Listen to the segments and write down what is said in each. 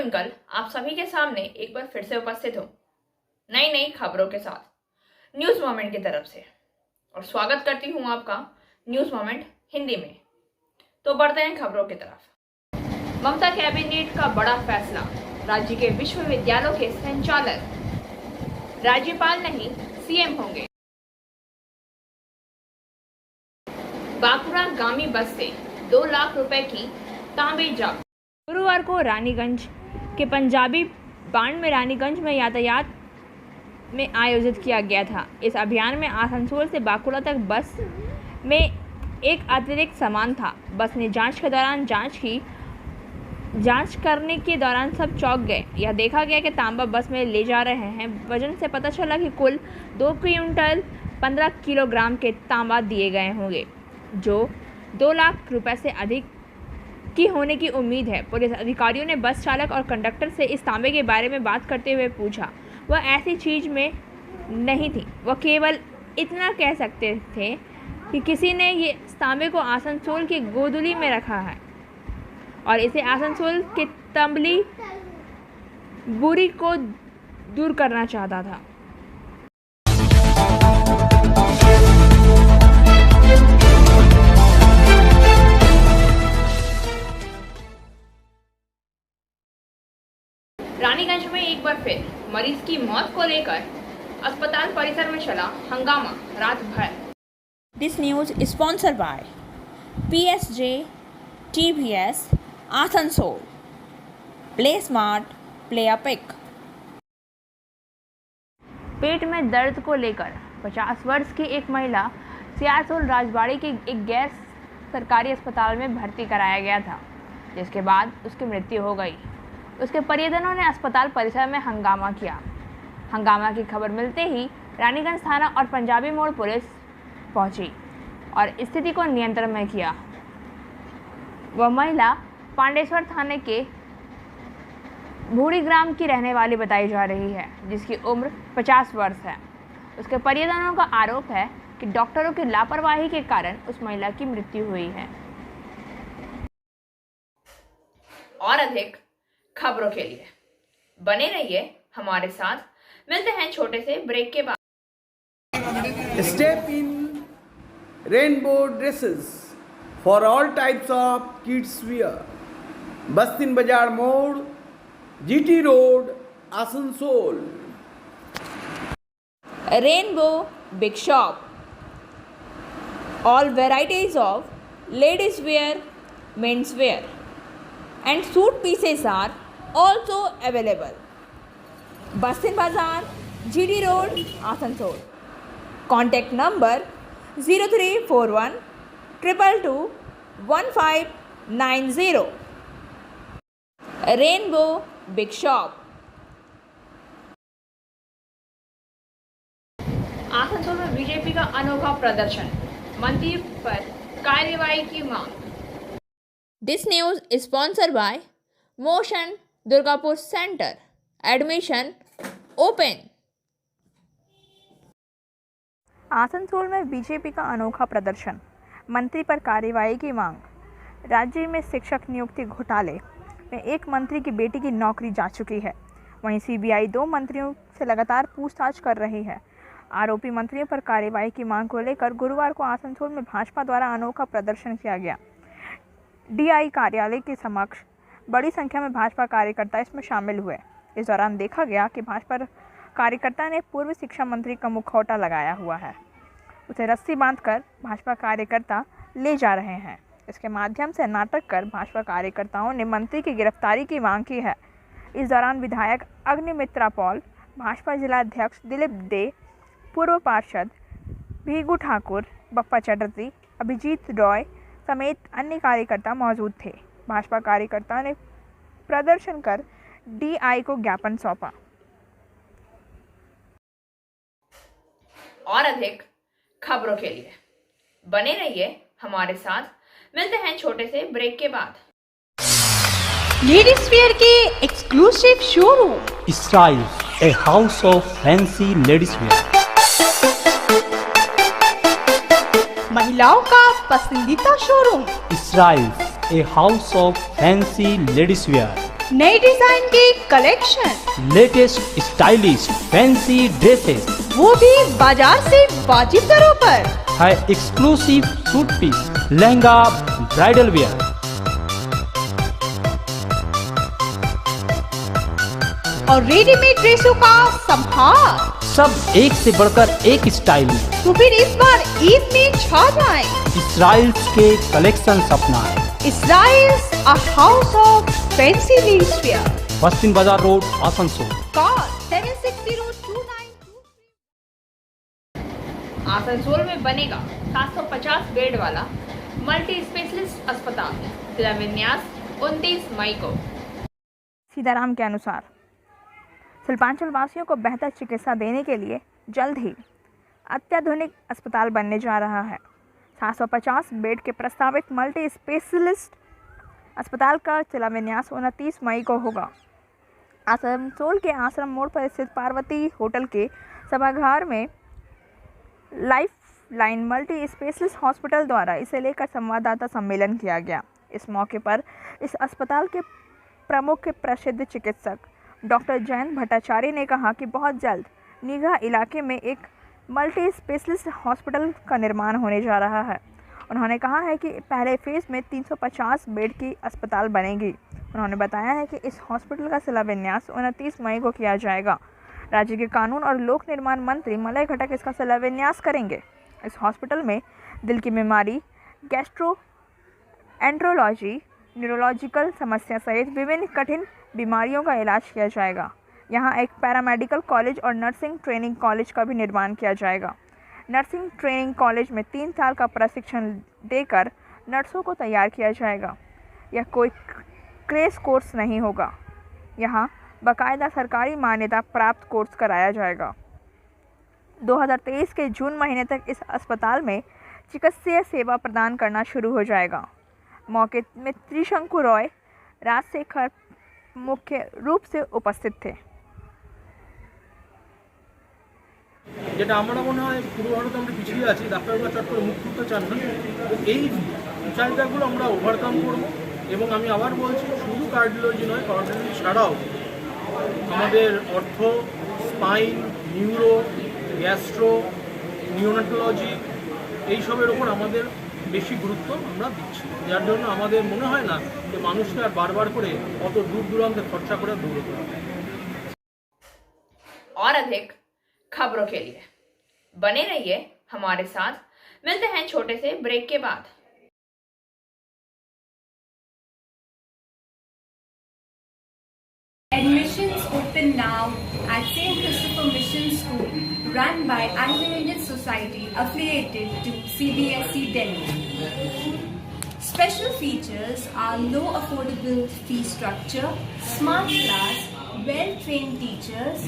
Twinkle आप सभी के सामने एक बार फिर से उपस्थित हूँ नई नई खबरों के साथ न्यूज मोमेंट की तरफ से, और स्वागत करती हूँ आपका न्यूज मोमेंट हिंदी में। तो बढ़ते हैं खबरों की तरफ। ममता कैबिनेट का बड़ा फैसला, राज्य के विश्वविद्यालयों के संचालक राज्यपाल नहीं सीएम होंगे। बांकुड़ा गामी बस से 2 लाख रुपए की तांबे जब्त। गुरुवार को रानीगंज के पंजाबी बांड में रानीगंज में यातायात में आयोजित किया गया था। इस अभियान में आसनसोल से बांकुड़ा तक बस में एक अतिरिक्त सामान था। बस ने जांच करने के दौरान सब चौंक गए। यह देखा गया कि तांबा बस में ले जा रहे हैं। वजन से पता चला कि कुल 2 क्विंटल 15 किलोग्राम के तांबा दिए गए होंगे, जो 2 लाख रुपए से अधिक की होने की उम्मीद है। पुलिस अधिकारियों ने बस चालक और कंडक्टर से इस तांबे के बारे में बात करते हुए पूछा। वह ऐसी चीज़ में नहीं थी, वह केवल इतना कह सकते थे कि किसी ने ये तांबे को आसनसोल की गोदुली में रखा है और इसे आसनसोल के तंबली बुरी को दूर करना चाहता था। रानीगंज में एक बार फिर मरीज की मौत को लेकर अस्पताल परिसर में चला हंगामा रात भर। This news sponsored by PSG TVS Asansol. Play smart, play epic. पेट में दर्द को लेकर 50 वर्ष की एक महिला सियारसोल राजबाड़ी के एक गैर सरकारी अस्पताल में भर्ती कराया गया था, जिसके बाद उसकी मृत्यु हो गई। उसके परिजनों ने अस्पताल परिसर में हंगामा किया। हंगामा की खबर मिलते ही रानीगंज थाना और पंजाबी मोड़ पुलिस पहुंची और स्थिति को नियंत्रण में किया। वह महिला पांडेश्वर थाने के भूड़ी ग्राम की रहने वाली बताई जा रही है, जिसकी उम्र 50 वर्ष है। उसके परिजनों का आरोप है कि डॉक्टरों की लापरवाही के कारण उस महिला की मृत्यु हुई है। और अधिक खबरों के लिए बने रहिए हमारे साथ। मिलते हैं छोटे से ब्रेक के बाद। Step in rainbow dresses for all types of kids wear, Bastin Bazar मोड़, GT road, Asansol. Rainbow big shop. All varieties of ladies wear, men's wear and suit pieces are also available. Bastin Bazaar, GD Road, Asansol. Contact number 0341 222 1590. Rainbow Big Shop. Asansol में BJP का अनोखा प्रदर्शन, मंत्री पर कार्रवाई की मांग। This news is sponsored by Motion Durgapur Center. Admission open. Asansol में बीजेपी का अनोखा प्रदर्शन, मंत्री पर कार्रवाई की मांग। राज्य में शिक्षक नियुक्ति घोटाले में एक मंत्री की बेटी की नौकरी जा चुकी है। वहीं CBI 2 मंत्रियों से लगातार पूछताछ कर रही है। आरोपी मंत्रियों पर कार्रवाई की मांग को लेकर गुरुवार को आसनसोल में भाजपा द्वारा अनोखा प्रदर्शन किया गया। DI कार्यालय के समक्ष बड़ी संख्या में भाजपा कार्यकर्ता इसमें शामिल हुए। इस दौरान देखा गया कि भाजपा कार्यकर्ता ने पूर्व शिक्षा मंत्री का मुखौटा लगाया हुआ है। उसे रस्सी बांधकर भाजपा कार्यकर्ता ले जा रहे हैं। इसके माध्यम से नाटक कर भाजपा कार्यकर्ताओं ने मंत्री की गिरफ्तारी की मांग की है। इस दौरान विधायक अग्निमित्रा पॉल, भाजपा जिला अध्यक्ष दिलीप दे, पूर्व पार्षद भीगू ठाकुर, बप्पा चटर्जी, अभिजीत रॉय समेत अन्य कार्यकर्ता मौजूद थे। भाजपा कार्यकर्ता ने प्रदर्शन कर DI को ज्ञापन सौंपा। और अधिक खबरों के लिए बने रहिए हमारे साथ। मिलते हैं छोटे से ब्रेक के बाद। लेडीज वेयर के exclusive showroom styles, a house of fancy ladies wear. महिलाओं का पसंदीदा showroom styles, a house of fancy ladies wear. नई डिजाइन की collection, latest stylish fancy dresses वो भी बाजार से वाजिब दरों पर। है exclusive suit piece, lehenga, bridal wear, और रेडीमेड ड्रेसों का संभार। सब एक से बढ़कर एक स्टाइल में। तो फिर इस बार ईद में छा जाएं। इसराइल्स के कलेक्शन अपनाएं। Israels a house of fancy ladies wear. Bastin Bazar road, Asansol. Call 760292। Asansol में बनेगा 750 बेड वाला मल्टी स्पेशलिस्ट अस्पताल। शिलान्यास 29 मई को। सीताराम के अनुसार शिल्पांचल वासियों को बेहतर चिकित्सा देने के लिए जल्द ही अत्याधुनिक अस्पताल बनने जा रहा है। 750 बेड के प्रस्तावित मल्टी स्पेशलिस्ट अस्पताल का शिलान्यास 29 मई को होगा। आसनसोल के आश्रम मोड़ पर स्थित पार्वती होटल के सभागार में life line multi specialist hospital द्वारा इसे लेकर संवाददाता सम्मेलन किया गया। इस मौके पर इस अस्पताल के प्रमुख प्रसिद्ध चिकित्सक डॉक्टर जयंत भट्टाचार्य ने कहा कि बहुत जल्द निगाह इलाके में एक मल्टी स्पेशलिस्ट हॉस्पिटल का निर्माण होने जा रहा है। उन्होंने कहा है कि पहले फेज़ में 350 बेड की अस्पताल बनेगी। उन्होंने बताया है कि इस हॉस्पिटल का शिलान्यास 29 मई को किया जाएगा। राज्य के कानून और लोक निर्माण मंत्री मलय घटक इसका शिलान्यास करेंगे। इस हॉस्पिटल में दिल की बीमारी, गैस्ट्रो एंट्रोलॉजी, न्यूरोलॉजिकल समस्या सहित विभिन्न कठिन बीमारियों का इलाज किया जाएगा। यहाँ एक पैरामेडिकल कॉलेज और नर्सिंग ट्रेनिंग कॉलेज का भी निर्माण किया जाएगा। नर्सिंग ट्रेनिंग कॉलेज में 3 साल का प्रशिक्षण देकर नर्सों को तैयार किया जाएगा। यह कोई क्रैश कोर्स नहीं होगा। यहाँ बाकायदा सरकारी मान्यता प्राप्त कोर्स कराया जाएगा। 2023 के जून महीने तक इस अस्पताल में चिकित्सीय सेवा प्रदान करना शुरू हो जाएगा। मौके में त्रिशंकु रॉय, राजशेखर मुख्य रूप से उपस्थित थे। যেটা আমরা মনে হয় পুরো ভারতে আমরা পিছিয়ে আছি, ডাক্তাররা চট করে মুখ খুলতে চান না। তো এই চাহিদাগুলো আমরা ওভারকাম করব। এবং আমি আবার বলছি, শুধু কার্ডিওলজি নয়, কার্ডিওলজি ছাড়াও আমাদের অর্থ, স্পাইন, নিউরো, গ্যাস্ট্রো, নিওনাটোলজি এইসবের ওপর আমাদের বেশি গুরুত্ব আমরা দিচ্ছি, যার জন্য আমাদের মনে হয় না যে মানুষকে আর বারবার করে অত দূর দূরান্তে খরচা করে দৌড়তে হবে। और अधिक खबरों के लिए बने रहिए हमारे साथ। मिलते हैं छोटे से ब्रेक के बाद। Admissions open now at St. Christopher Mission School, run by Anglo-Indian Society affiliated to CBSE Delhi. Special features are low affordable fee structure, smart class, well-trained teachers,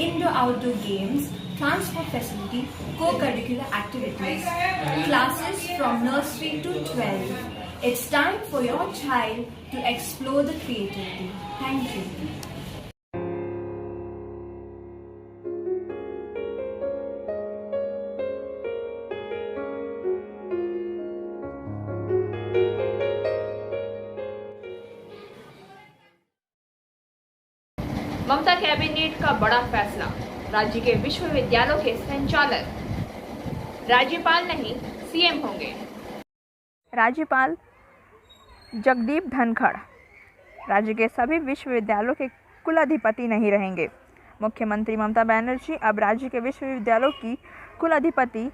indoor-outdoor games, transport facility, co-curricular activities, classes from nursery to 12. It's time for your child to explore the creativity. Thank you. Mamata cabinet का बड़ा फैसला, राज्य के विश्वविद्यालयों के संचालक राज्यपाल नहीं सीएम होंगे। राज्यपाल जगदीप धनखड़ राज्य के सभी विश्वविद्यालयों के कुलाधिपति नहीं रहेंगे। मुख्यमंत्री ममता बनर्जी अब राज्य के विश्वविद्यालयों की कुलाधिपति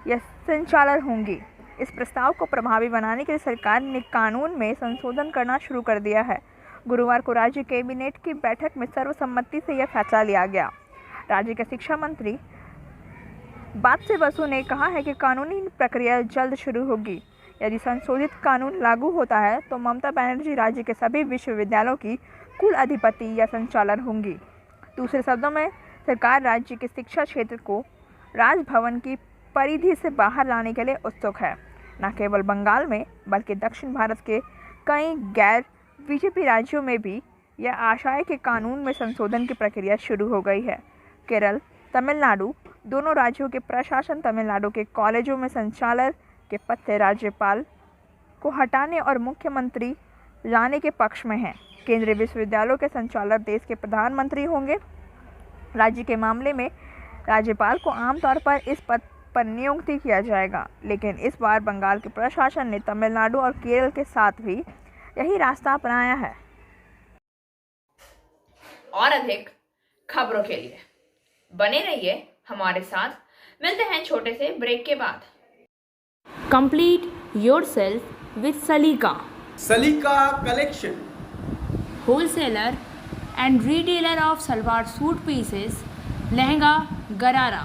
या संचालक होंगी। इस प्रस्ताव को प्रभावी बनाने के लिए सरकार ने कानून में संशोधन करना शुरू कर दिया है। गुरुवार को राज्य कैबिनेट की बैठक में सर्वसम्मति से यह फैसला लिया गया। राज्य के शिक्षा मंत्री बादशाह बसु ने कहा है कि कानूनी प्रक्रिया जल्द शुरू होगी। यदि संशोधित कानून लागू होता है तो ममता बनर्जी राज्य के सभी विश्वविद्यालयों की कुल अधिपति या संचालक होंगी। दूसरे शब्दों में सरकार राज्य के शिक्षा क्षेत्र को राजभवन की परिधि से बाहर लाने के लिए उत्सुक है। न केवल बंगाल में बल्कि दक्षिण भारत के कई गैर बीजेपी राज्यों में भी यह आशा है कि कानून में संशोधन की प्रक्रिया शुरू हो गई है। केरल, तमिलनाडु, दोनों राज्यों के प्रशासन तमिलनाडु के कॉलेजों में संचालक के पद से राज्यपाल को हटाने और मुख्यमंत्री लाने के पक्ष में है। केंद्रीय विश्वविद्यालयों के संचालक देश के प्रधानमंत्री होंगे। राज्य के मामले में राज्यपाल को आमतौर पर इस पद पर नियुक्ति किया जाएगा, लेकिन इस बार बंगाल के प्रशासन ने तमिलनाडु और केरल के साथ भी यही रास्ता अपनाया है। और अधिक खबरों के लिए बने रहिए हमारे साथ। मिलते हैं छोटे से ब्रेक के बाद। Complete yourself with Salika, सलीका collection, wholesaler and retailer of salwar suit pieces, lehenga, garara.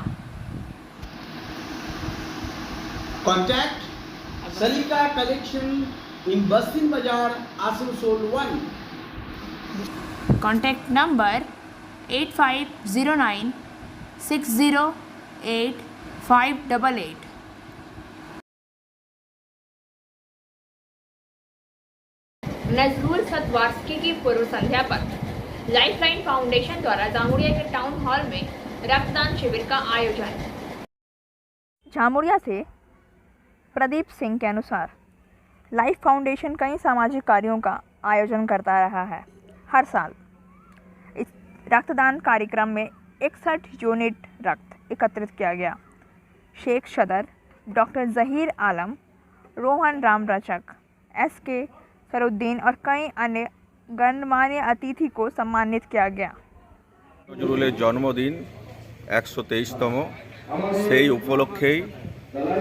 Contact Salika Collection in Bastin Bazaar, Asansol 1. Contact number 8509 608 588. Nazrul शतवार्षिकी की पूर्व संध्या पर लाइफलाइन फाउंडेशन द्वारा जामुड़िया के टाउन हॉल में रक्तदान शिविर का आयोजन। जामुड़िया से प्रदीप सिंह के अनुसार लाइफ फाउंडेशन कई सामाजिक कार्यों का आयोजन करता रहा है। हर साल इस रक्तदान कार्यक्रम में 61 यूनिट रक्त एकत्रित किया गया। शेख सदर डॉक्टर जहीर आलम, रोहन राम रचक, SK सरुद्दीन और कई अन्य गणमान्य अतिथि को सम्मानित किया गया। নজরুলের জন্মদিন 123তম, সেই উপলক্ষেই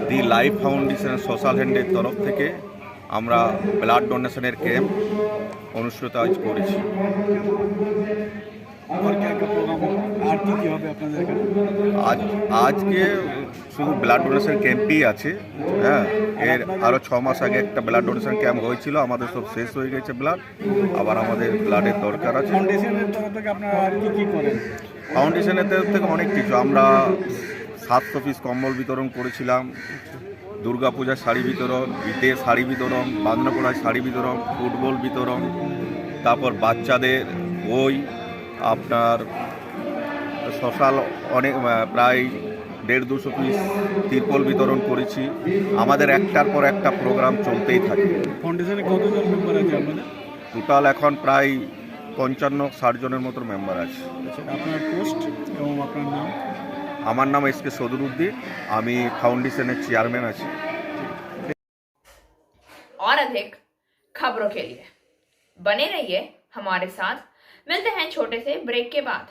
দি লাইফ ফাউন্ডেশন সোশ্যাল হ্যান্ডের তরফ থেকে আমরা ব্লাড ডোনেশনের ক্যাম্প অনুষ্ঠিত আজ করেছি। আজকে শুধু ব্লাড ডোনেশন ক্যাম্পই আছে। হ্যাঁ, এর আরও 6 মাস আগে একটা ব্লাড ডোনেশন ক্যাম্প হয়েছিল, আমাদের সব শেষ হয়ে গেছে ব্লাড, আবার আমাদের ব্লাডের দরকার আছে। ফাউন্ডেশনের তরফ থেকে আপনারা আর কি করেন? ফাউন্ডেশনের তরফ থেকে অনেক কিছু, আমরা 700 পিস কম্বল বিতরণ করেছিলাম, দুর্গাপূজার শাড়ি বিতরণ, ঈদের শাড়ি বিতরণ, বাঁধনাপড়ায় শাড়ি বিতরণ, ফুটবল বিতরণ, তারপর বাচ্চাদের বই, আপনার সোশ্যাল অনেক প্রায় 150-200 পিস তিরপল বিতরণ করেছি। আমাদের একটার পর একটা প্রোগ্রাম চলতেই থাকে। ফাউন্ডেশনে কতজন মেম্বার আছে আপনাদের? টোটাল এখন প্রায় 55-60 জনের মতো মেম্বার আছে। আপনার পোস্ট এবং আপনার নাম? আমার নাম SK সদরুদ্দিন, আমি ফাউন্ডেশনের চেয়ারম্যান আছি। और अधिक खबरों के लिए बने रहिए हमारे साथ। मिलते हैं छोटे से ब्रेक के बाद।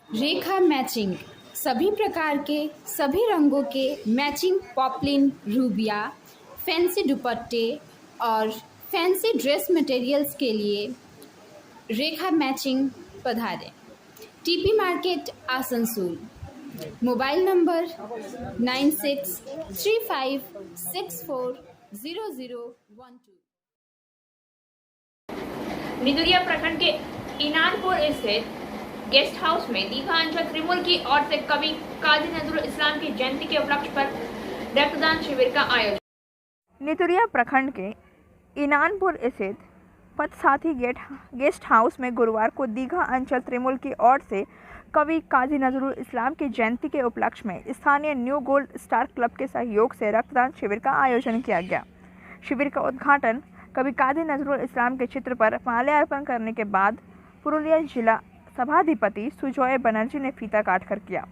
रेखा मैचिंग, सभी प्रकार के सभी रंगों के मैचिंग पॉपलिन, रूबिया, फैंसी दुपट्टे और फैंसी ड्रेस मटेरियल्स के लिए रेखा मैचिंग पधारें। TP market Asansol. Mobile number 9635640012। Niduria प्रखंड के इनानपुर स्थित गेस्ट हाउस में दीघा अंचल त्रिमूल की ओर से कवि काजी नजरुल इस्लाम की जयंती के उपलक्ष्य पर रक्तदान शिविर का आयोजन। नितुरिया प्रखंड के इनानपुर स्थित पदसाथी गेस्ट हाउस में गुरुवार को दीघा अंचल त्रिमूल की ओर से कवि काजी नजरुल इस्लाम की जयंती के उपलक्ष्य में स्थानीय न्यू गोल्ड स्टार क्लब के सहयोग से रक्तदान शिविर का आयोजन किया गया। शिविर का उद्घाटन कवि काजी नजरुल इस्लाम के चित्र पर माल्यार्पण करने के बाद पुरुलिया जिला सभाधिपति सुजॉय बनर्जी ने फीता काटकर किया।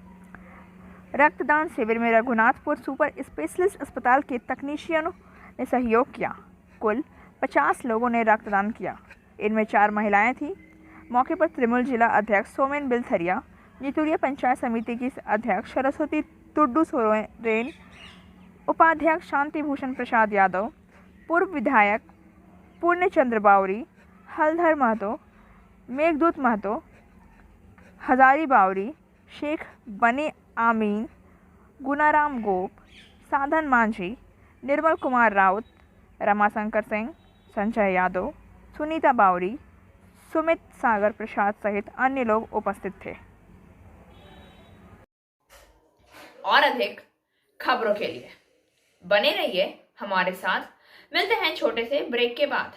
रक्तदान शिविर में रघुनाथपुर सुपर स्पेशलिस्ट अस्पताल के तकनीशियनों ने सहयोग किया। कुल 50 लोगों ने रक्तदान किया, इनमें 4 महिलाएं थीं। मौके पर त्रिमूल जिला अध्यक्ष सोमेन बिलथरिया, नितुरिया पंचायत समिति की अध्यक्ष सरस्वती तुड्डू सोरेन, उपाध्यक्ष शांति भूषण प्रसाद यादव, पूर्व विधायक पूर्णचंद्र बावरी, हलधर महतो, मेघदूत महतो, हजारी बावरी, शेख बनी आमीन, गुनाराम गोप, साधन मांझी, निर्मल कुमार राउत, रमाशंकर सिंह, संजय यादव, सुनीता बावरी, सुमित सागर प्रसाद सहित अन्य लोग उपस्थित थे। और अधिक खबरों के लिए बने रहिए हमारे साथ। मिलते हैं छोटे से ब्रेक के बाद।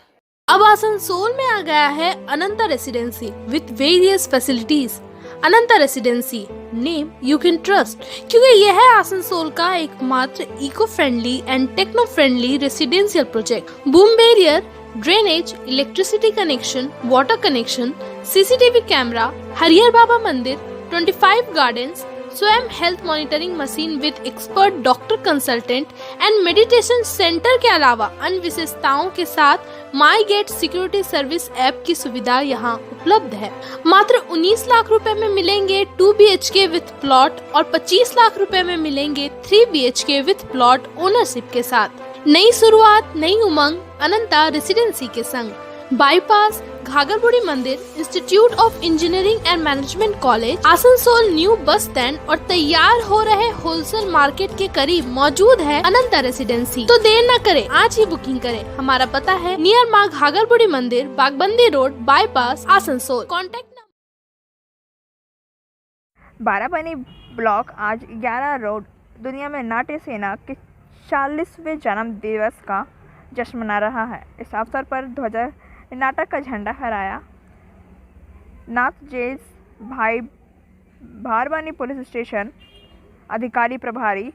अब आसनसोल में आ गया है Ananta residency with various facilities. Ananta residency, name you can trust, क्योंकि यह है आसनसोल का एकमात्र eco friendly and techno friendly residential project. Boom barrier, drainage, electricity connection, water connection, CCTV camera, Harihar Baba मंदिर, 25 गार्डन्स, स्वयं health monitoring machine with expert doctor consultant and meditation centre के अलावा अन्य विशेषताओं के साथ my gate security service app की सुविधा यहाँ उपलब्ध है। मात्र 19 लाख रुपए में मिलेंगे 2 BHK विथ प्लॉट और 25 लाख रुपए में मिलेंगे 3 BHK विथ प्लॉट ओनरशिप के साथ। नई शुरुआत, नई उमंग अनंता रेसिडेंसी के संग। बाईपास, घाघरबुड़ी मंदिर, institute of engineering and management college, Asansol new bus stand और तैयार हो रहे होलसेल मार्केट के करीब मौजूद है अनंता रेसिडेंसी। तो देर न करें, आज ही बुकिंग करें। हमारा पता है नियर माँ घाघरबुड़ी मंदिर, Bagbandi road, bypass, Asansol. Contact Barabani block आज 11 रोड दुनिया में नाट्य सेना के 40वें जन्म दिवस का जश्न मना रहा है। इस अवसर पर ध्वज नाटक का झंडा फहराया। नाथ जेल्स भाई भारवानी पुलिस स्टेशन अधिकारी प्रभारी,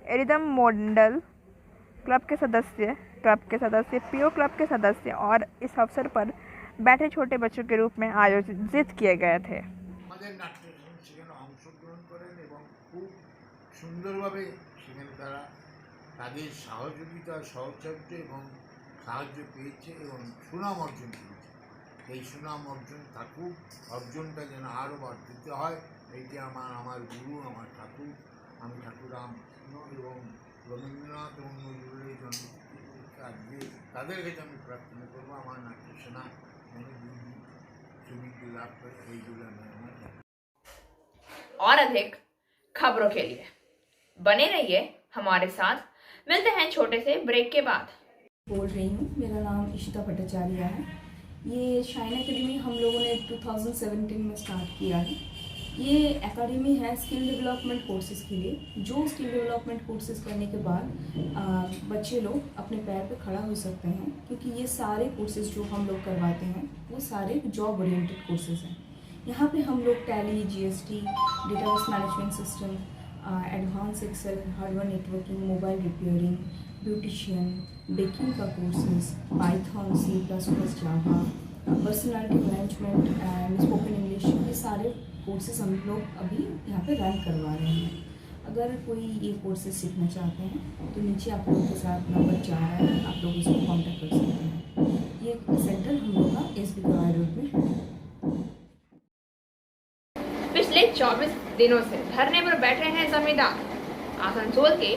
एरिदम मॉडल क्लब के सदस्य, पीओ क्लब के सदस्य और इस अवसर पर बैठे छोटे बच्चों के रूप में आयोजित किए गए थे। সুন্দরভাবে সেখানে তারা তাদের সহযোগিতা সহচর্য এবং সাহায্য পেয়েছে এবং সুনাম অর্জন করেছে। এই সুনাম অর্জন থাকুক, অর্জনটা যেন আরও বর্ধিত হয়, এইটি আমার গুরু, আমার ঠাকুর, আমি ঠাকুর রামকৃষ্ণ এবং রবীন্দ্রনাথ এবং নজরুলের জন্মতিথি আজকে তাদের কাছে আমি প্রার্থনা করবো আমার নাট্য সেনা সুবিধা লাভ করে এইগুলো আমি আমার। और अधिक खबरों के लिए बने रहिए हमारे साथ। मिलते हैं छोटे से ब्रेक के बाद। बोल रही हूँ, मेरा नाम इशिता भट्टाचार्य है। ये शाइन एकेडमी हम लोगों ने 2017 में स्टार्ट किया है। ये एकेडमी है स्किल डेवलपमेंट कोर्सेज़ के लिए, जो स्किल डेवलपमेंट कोर्सेज़ करने के बाद बच्चे लोग अपने पैर पे खड़ा हो सकते हैं, क्योंकि ये सारे कोर्सेज़ जो हम लोग करवाते हैं वो सारे जॉब ओरिएंटेड कोर्सेज़ हैं। यहाँ पे हम लोग Tally, GST, database management system, advance Excel, hardware networking, mobile repairing, beautician, baking का courses, Python, C++, Java, personality management and spoken English, ये सारे कोर्सेज हम लोग अभी यहाँ पे रन करवा रहे हैं। अगर कोई ये कोर्सेज सीखना चाहते हैं तो नीचे आप लोगों के साथ नंबर जा रहा है, आप लोग इसको कॉन्टेक्ट कर सकते हैं। ये सेंटर हम लोग का SB गवाई रोड में है। पिछले 24 दिनों से धरने पर बैठे हैं जमींदार। आसनसोल के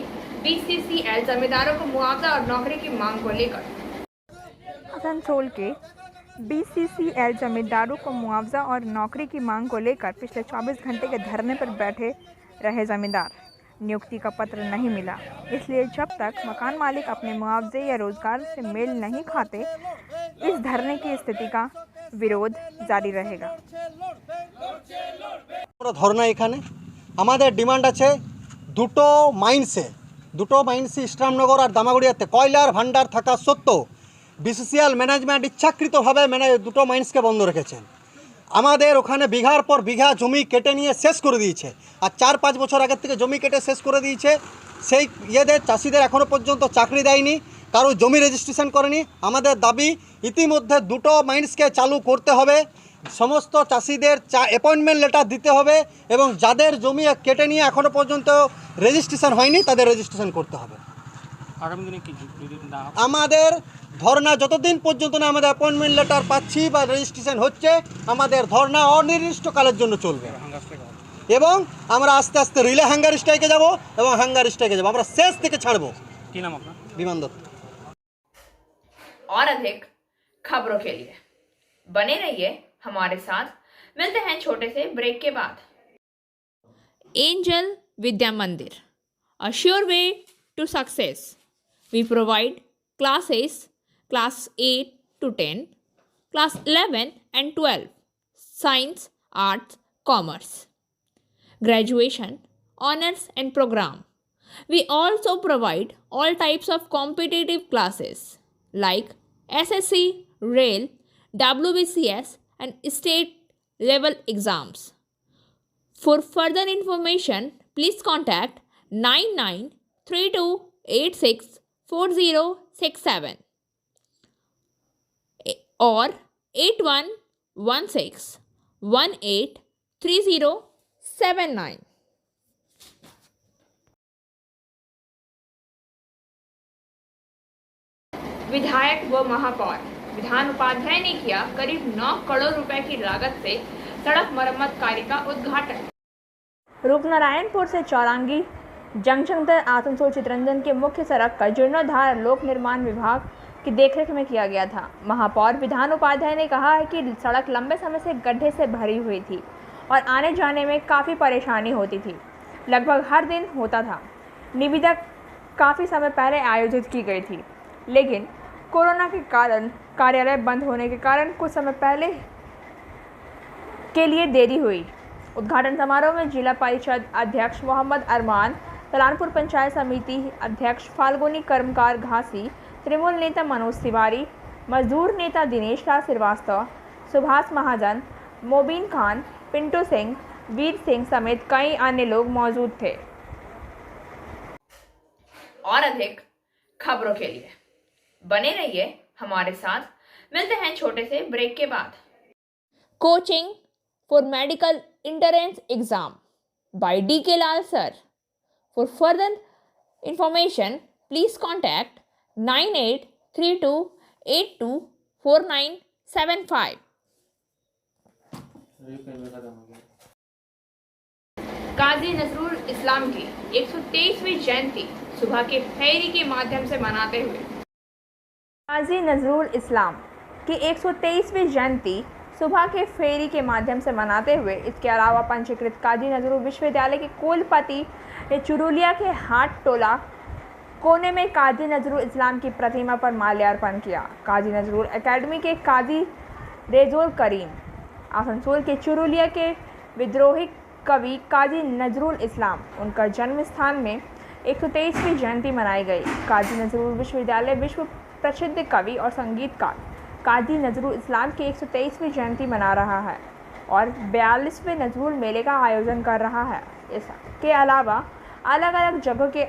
BCCL जमींदारों को मुआवजा और नौकरी की मांग को लेकर आसनसोल के BCCL जमींदारों को मुआवजा और नौकरी की मांग को लेकर पिछले 24 घंटे के धरने पर बैठे रहे जमींदार। नियुक्ति का पत्र नहीं मिला, इसलिए जब तक मकान मालिक अपने मुआवजे या रोजगार से मेल नहीं खाते, इस धरने की स्थिति का विरोध जारी रहेगा। ধর্না এখানে আমাদের ডিমান্ড আছে দুটো মাইন্সে ইসলামনগর আর দামাগুড়িয়াতে কয়লার ভান্ডার থাকা সত্ত্বেও BCCL ম্যানেজমেন্ট ইচ্ছাকৃতভাবে দুটো মাইন্সকে বন্ধ রেখেছেন। আমাদের ওখানে বিঘার পর বিঘা জমি কেটে নিয়ে শেষ করে দিয়েছে, আর 4-5 বছর আগের থেকে জমি কেটে শেষ করে দিয়েছে। সেই চাষিদের এখনও পর্যন্ত চাকরি দেয়নি, কারো জমি রেজিস্ট্রেশন করেনি। আমাদের দাবি ইতিমধ্যে দুটো মাইন্সকে চালু করতে হবে, সমস্ত চাষিদের অ্যাপয়েন্টমেন্ট লেটার দিতে হবে এবং যাদের জমি কেটে নিয়ে এখনও পর্যন্ত রেজিস্ট্রেশন হয়নি তাদের রেজিস্ট্রেশন করতে হবে। আগামী দিনে কি আমাদের ধর্না যতদিন পর্যন্ত না আমাদের অ্যাপয়েন্টমেন্ট লেটার পাচ্ছি বা রেজিস্ট্রেশন হচ্ছে, আমাদের ধর্না অনির্দিষ্টকালের জন্য চলবে এবং আমরা আস্তে আস্তে রিলে হ্যাঙ্গার স্ট্রাইকে যাব এবং হ্যাঙ্গার স্ট্রাইকে যাব, আমরা শেষ থেকে ছাড়বো। কি নাম আপনার? বিমান দত্ত। और अधिक खबरों के लिए बने रहिए हमारे साथ। मिलते हैं छोटे से ब्रेक के बाद। Angel Vidya Mandir, a sure way to success. We provide classes class 8 to 10, class 11 and 12, science, arts, commerce, graduation, honors and program. We also provide all types of competitive classes like SSC, Rail, WBCS and state level exams. For further information, please contact 9932864067. और 8116183079। विधायक व महापौर विधान उपाध्याय ने किया करीब 9 करोड़ रुपए की लागत से सड़क मरम्मत कार्य का उद्घाटन। रूपनारायणपुर से चौरंगी जंक्शन तक आसनसोल चितरंजन के मुख्य सड़क का जीर्णोद्धार लोक निर्माण विभाग की देखरेख में किया गया था। महापौर विधान उपाध्याय ने कहा है कि सड़क लंबे समय से गड्ढे से भरी हुई थी और आने जाने में काफ़ी परेशानी होती थी, लगभग हर दिन होता था। निविदा काफ़ी समय पहले आयोजित की गई थी, लेकिन कोरोना के कारण कार्यालय बंद होने के कारण कुछ समय पहले के लिए देरी हुई। उद्घाटन समारोह में जिला परिषद अध्यक्ष मोहम्मद अरमान, तलानपुर पंचायत समिति अध्यक्ष फाल्गुनी कर्मकार घासी, तृणमूल नेता मनोज तिवारी, मजदूर नेता दिनेश लाल श्रीवास्तव, सुभाष महाजन, मोबिन खान, पिंटू सिंह, वीर सिंह समेत कई अन्य लोग मौजूद थे। और अधिक खबरों के लिए बने रहिए हमारे साथ। मिलते हैं छोटे से ब्रेक के बाद। Coaching for medical entrance exam by DK Lal sir. For further information, please contact 9832824975. Kazi Nazrul Islam की 123वीं जयंती सुबह के फेरी के माध्यम से मनाते हुए काजी नजरुल इस्लाम की 123वीं जयंती सुबह के फेरी के माध्यम से मनाते हुए इसके अलावा पंजीकृत काजी नजरुल विश्वविद्यालय के कुलपति ने चुरुलिया के हाट टोला कोने में काजी नजरुल इस्लाम की प्रतिमा पर माल्यार्पण किया। काजी नजरुल एकेडमी के काजी रेजुल करीम, आसनसोल के चुरुलिया के विद्रोही कवि काजी नजरुल इस्लाम, उनका जन्म स्थान में 123वीं जयंती मनाई गई। काजी नजरुल विश्वविद्यालय विश्व प्रसिद्ध कवि और संगीतकार काजी नजरुल इस्लाम की 123वीं जयंती मना रहा है और 42वें नजरुल मेले का आयोजन कर रहा है। इसके अलावा अलग अलग जगह के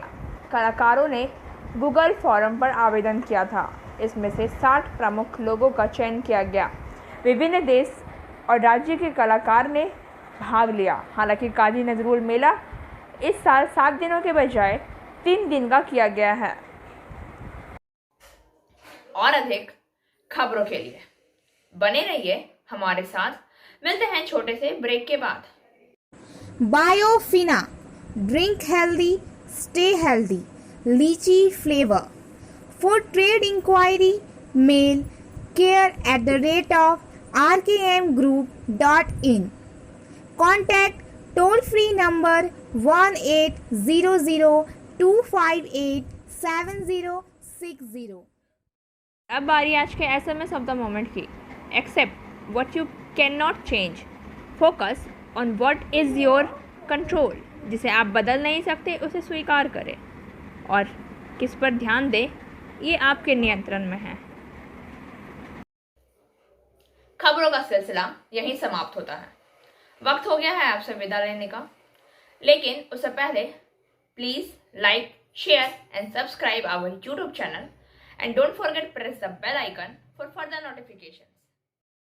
कलाकारों ने गूगल फॉरम पर आवेदन किया था। इसमें से 60 प्रमुख लोगों का चयन किया गया। विभिन्न देश और राज्य के कलाकार ने भाग लिया। हालांकि काजी नजरुल मेला इस साल 7 दिनों के बजाय 3 दिन का किया गया है। और अधिक खबरों के लिए बने रहिए हमारे साथ। मिलते हैं छोटे से ब्रेक के बाद। Biofina, drink healthy, stay healthy, lychee flavour. For trade inquiry mail care@rkmgroup.in। Contact toll free number 1800258760। अब बारी आज के SMS ऑफ द मोमेंट की। Accept what you can not change, focus on what is your control. जिसे आप बदल नहीं सकते उसे स्वीकार करें और किस पर ध्यान दें, ये आपके नियंत्रण में है। खबरों का सिलसिला यहीं समाप्त होता है। वक्त हो गया है आपसे विदा लेने का, लेकिन उससे पहले please like, share and subscribe our YouTube channel and don't forget press the bell icon for further notification.